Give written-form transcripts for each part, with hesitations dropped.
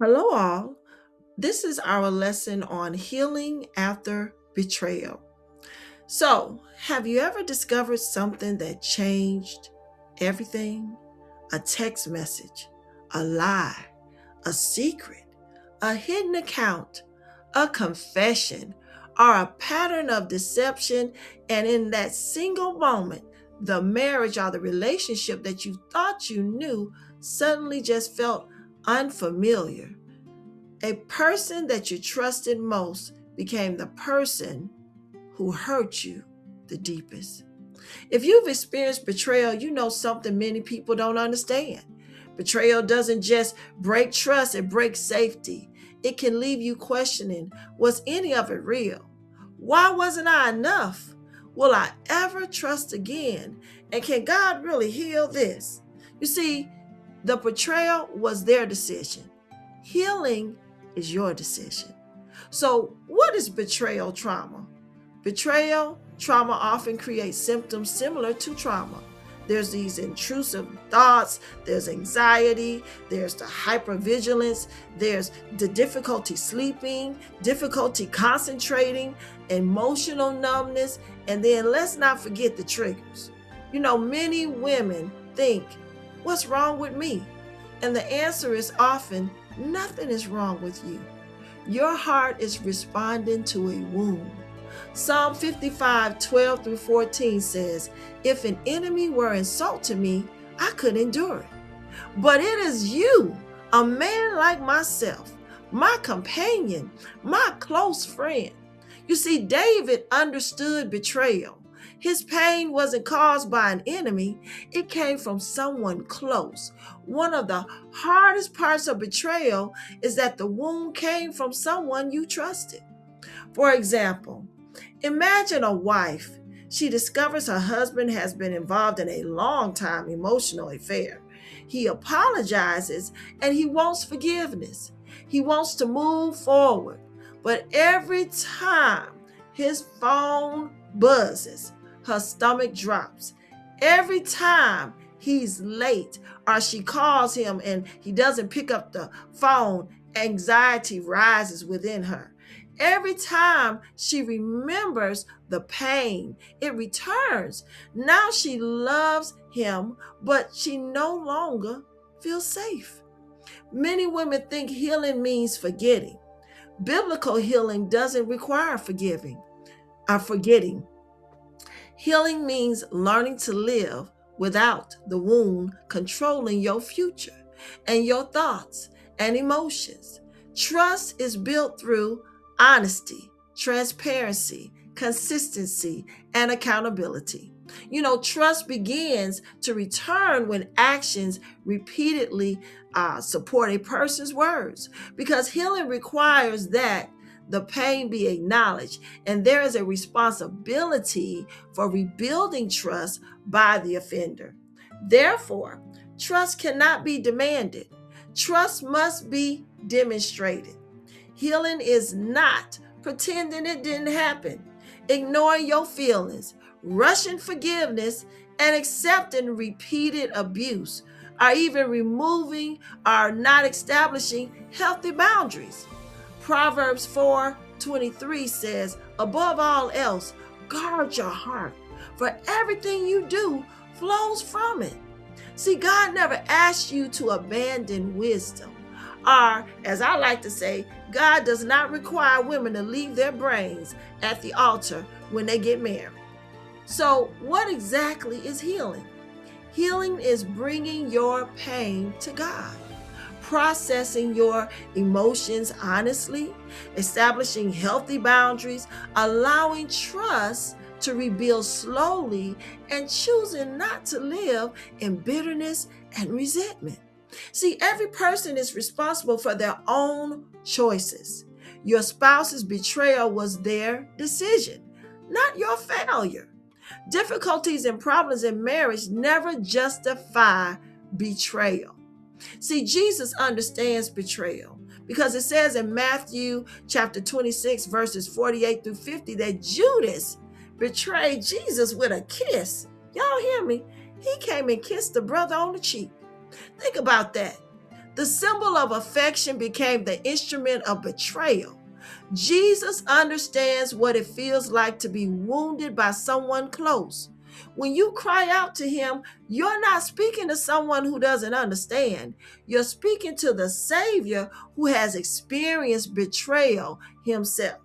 Hello, all. This is our lesson on healing after betrayal. So, have you ever discovered something that changed everything? A text message, a lie, a secret, a hidden account, a confession, or a pattern of deception, and in that single moment, the marriage or the relationship that you thought you knew suddenly just felt unfamiliar. A person that you trusted most became the person who hurt you the deepest. If you've experienced betrayal, you know something many people don't understand. Betrayal doesn't just break trust, it breaks safety. It can leave you questioning, was any of it real? Why wasn't I enough? Will I ever trust again? And can God really heal this? You see, the betrayal was their decision. Healing is your decision. So, what is betrayal trauma? Betrayal trauma often creates symptoms similar to trauma. There's these intrusive thoughts, there's anxiety, there's the hypervigilance, there's the difficulty sleeping, difficulty concentrating, emotional numbness, and then let's not forget the triggers. Many women think, what's wrong with me? And the answer is often, nothing is wrong with you. Your heart is responding to a wound. Psalm 55:12 through 14 says, if an enemy were insulting me, I could endure it. But it is you, a man like myself, my companion, my close friend. You see, David understood betrayal. His pain wasn't caused by an enemy, it came from someone close. One of the hardest parts of betrayal is that the wound came from someone you trusted. For example, imagine a wife. She discovers her husband has been involved in a long time emotional affair. He apologizes and he wants forgiveness. He wants to move forward. But every time his phone buzzes, her stomach drops. Every time he's late or she calls him and he doesn't pick up the phone, anxiety rises within her. Every time she remembers the pain, it returns. Now she loves him, but she no longer feels safe. Many women think healing means forgetting. Biblical healing doesn't require forgiving or forgetting. Healing means learning to live without the wound controlling your future and your thoughts and emotions. Trust is built through honesty, transparency, consistency, and accountability. Trust begins to return when actions repeatedly support a person's words because healing requires that the pain be acknowledged, and there is a responsibility for rebuilding trust by the offender. Therefore, trust cannot be demanded, trust must be demonstrated. Healing is not pretending it didn't happen, ignoring your feelings, rushing forgiveness, and accepting repeated abuse, or even removing or not establishing healthy boundaries. Proverbs 4:23 says, above all else, guard your heart, for everything you do flows from it. See, God never asked you to abandon wisdom. Or, as I like to say, God does not require women to leave their brains at the altar when they get married. So, what exactly is healing? Healing is bringing your pain to God, processing your emotions honestly, establishing healthy boundaries, allowing trust to rebuild slowly, and choosing not to live in bitterness and resentment. See, every person is responsible for their own choices. Your spouse's betrayal was their decision, not your failure. Difficulties and problems in marriage never justify betrayal. See, Jesus understands betrayal because it says in Matthew chapter 26, verses 48 through 50, that Judas betrayed Jesus with a kiss. Y'all hear me? He came and kissed the brother on the cheek. Think about that. The symbol of affection became the instrument of betrayal. Jesus understands what it feels like to be wounded by someone close. When you cry out to him, you're not speaking to someone who doesn't understand. You're speaking to the Savior who has experienced betrayal himself.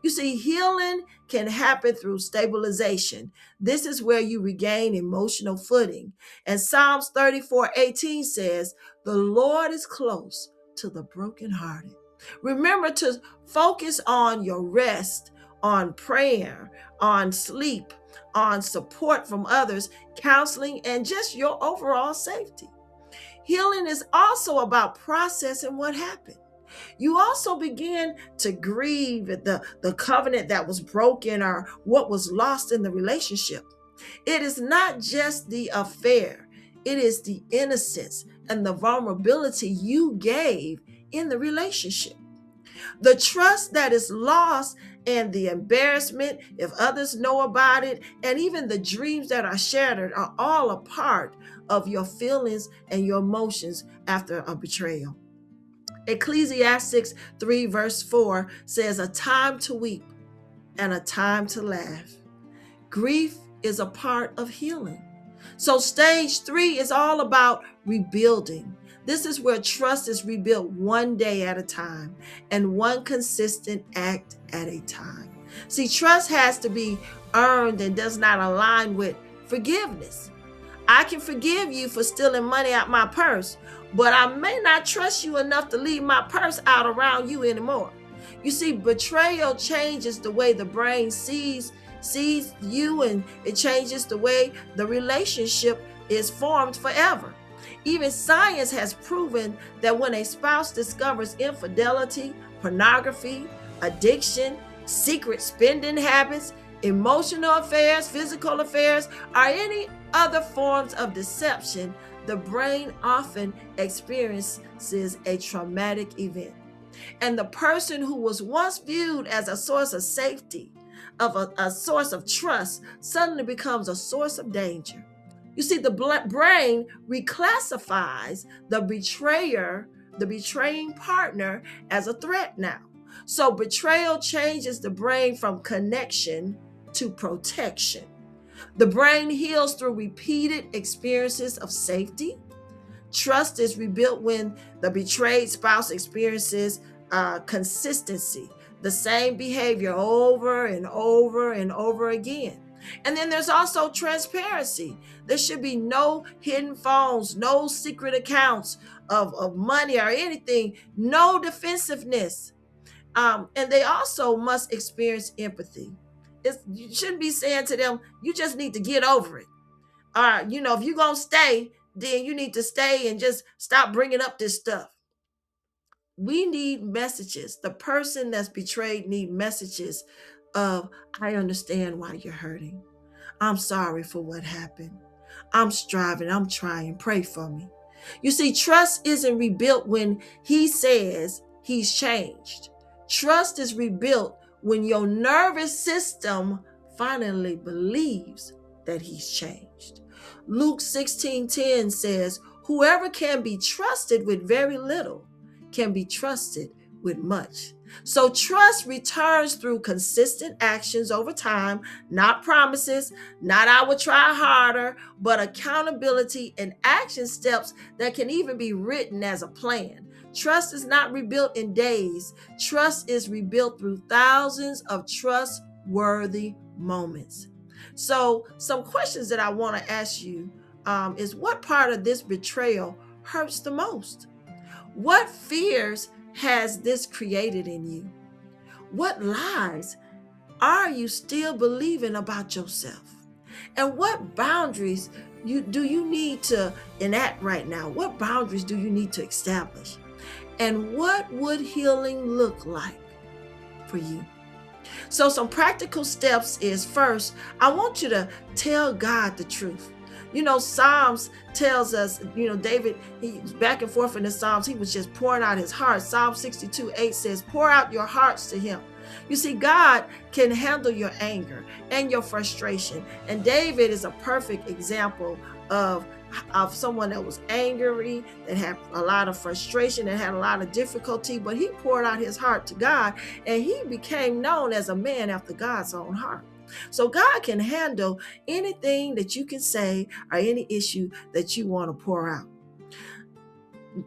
You see, healing can happen through stabilization. This is where you regain emotional footing. And Psalms 34:18 says, "The Lord is close to the brokenhearted." Remember to focus on your rest, on prayer, on sleep, on support from others, counseling, and just your overall safety. Healing is also about processing what happened. You also begin to grieve at the covenant that was broken or what was lost in the relationship. It is not just the affair, it is the innocence and the vulnerability you gave in the relationship. The trust that is lost and the embarrassment if others know about it, and even the dreams that are shattered are all a part of your feelings and your emotions after a betrayal. Ecclesiastes 3 verse 4 says, "A time to weep and a time to laugh." Grief is a part of healing. So stage 3 is all about rebuilding. This is where trust is rebuilt one day at a time and one consistent act at a time. See, trust has to be earned and does not align with forgiveness. I can forgive you for stealing money out my purse, but I may not trust you enough to leave my purse out around you anymore. You see, betrayal changes the way the brain sees you, and it changes the way the relationship is formed forever. Even science has proven that when a spouse discovers infidelity, pornography, addiction, secret spending habits, emotional affairs, physical affairs, or any other forms of deception, the brain often experiences a traumatic event. And the person who was once viewed as a source of safety, of a source of trust, suddenly becomes a source of danger. You see, the brain reclassifies the betraying partner as a threat now. So betrayal changes the brain from connection to protection. The brain heals through repeated experiences of safety. Trust is rebuilt when the betrayed spouse experiences consistency, the same behavior over and over and over again. And then there's also transparency. There should be no hidden phones, no secret accounts of money or anything, no defensiveness. And they also must experience empathy. You shouldn't be saying to them, you just need to get over it. If you're going to stay, then you need to stay and just stop bringing up this stuff. We need messages. The person that's betrayed need messages of, I understand why you're hurting. I'm sorry for what happened. I'm striving. I'm trying. Pray for me. You see, trust isn't rebuilt when he says he's changed. Trust is rebuilt when your nervous system finally believes that he's changed. Luke 16:10 says, "Whoever can be trusted with very little can be trusted with much." So trust returns through consistent actions over time, not promises, not "I will try harder," but accountability and action steps that can even be written as a plan. Trust is not rebuilt in days. Trust is rebuilt through thousands of trustworthy moments. So some questions that I want to ask you is, what part of this betrayal hurts the most? What fears has this created in you? What lies are you still believing about yourself? And what boundaries do you need to enact right now? What boundaries do you need to establish? And what would healing look like for you? So some practical steps is, first, I want you to tell God the truth. Psalms tells us, David, he's back and forth in the Psalms. He was just pouring out his heart. Psalm 62:8 says, "Pour out your hearts to him." You see, God can handle your anger and your frustration. And David is a perfect example of someone that was angry, that had a lot of frustration, that had a lot of difficulty, but he poured out his heart to God, and he became known as a man after God's own heart. So God can handle anything that you can say or any issue that you want to pour out.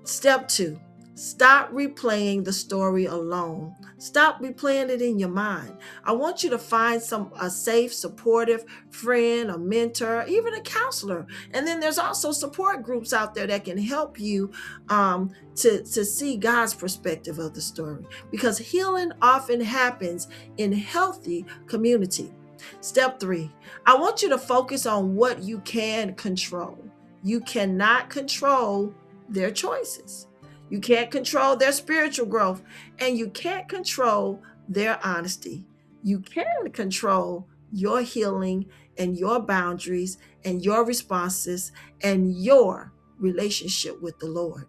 Step 2, stop replaying the story alone. Stop replaying it in your mind. I want you to find a safe, supportive friend, a mentor, even a counselor. And then there's also support groups out there that can help you to see God's perspective of the story, because healing often happens in healthy community. Step 3, I want you to focus on what you can control. You cannot control their choices. You can't control their spiritual growth, and you can't control their honesty. You can control your healing and your boundaries and your responses and your relationship with the Lord.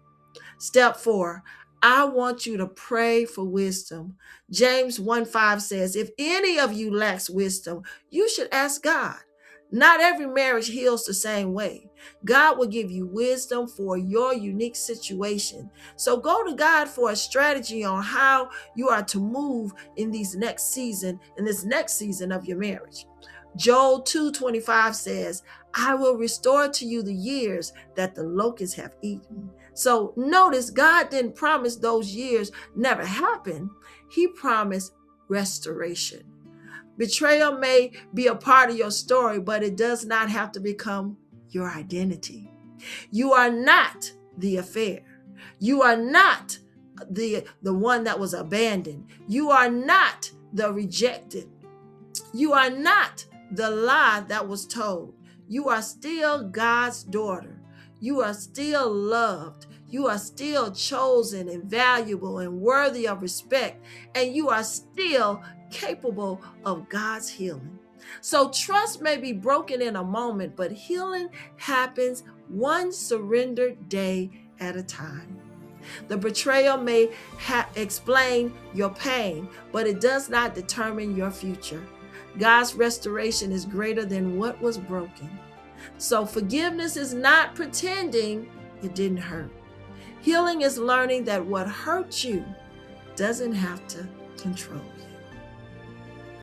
Step 4, I want you to pray for wisdom. James 1:5 says, if any of you lacks wisdom, you should ask God. Not every marriage heals the same way. God will give you wisdom for your unique situation. So go to God for a strategy on how you are to move in this next season of your marriage. Joel 2:25 says, I will restore to you the years that the locusts have eaten. So notice, God didn't promise those years never happen. He promised restoration. Betrayal may be a part of your story, but it does not have to become your identity. You are not the affair. You are not the one that was abandoned. You are not the rejected. You are not the lie that was told. You are still God's daughter. You are still loved. You are still chosen and valuable and worthy of respect. And you are still capable of God's healing. So trust may be broken in a moment, but healing happens one surrendered day at a time. The betrayal may explain your pain, but it does not determine your future. God's restoration is greater than what was broken. So forgiveness is not pretending it didn't hurt. Healing is learning that what hurt you doesn't have to control you.